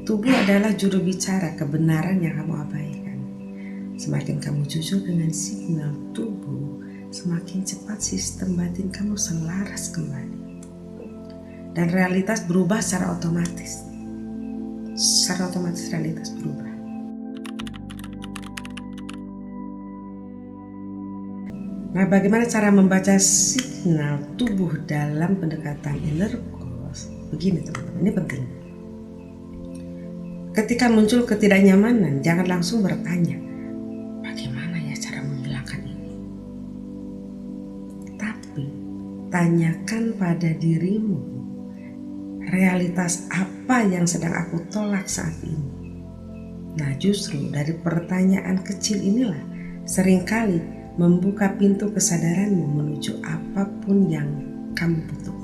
Tubuh adalah juru bicara kebenaran yang kamu abaikan. Semakin kamu jujur dengan signal tubuh, semakin cepat sistem batin kamu selaras kembali. Dan realitas berubah secara otomatis. Secara otomatis realitas berubah. Nah, bagaimana cara membaca signal tubuh dalam pendekatan Energos? Begini teman-teman, ini penting. Ketika muncul ketidaknyamanan, jangan langsung bertanya, bagaimana ya cara menghilangkan ini? Tapi, tanyakan pada dirimu, realitas apa yang sedang aku tolak saat ini? Nah, justru dari pertanyaan kecil inilah seringkali membuka pintu kesadaranmu menuju apapun yang kamu butuhkan.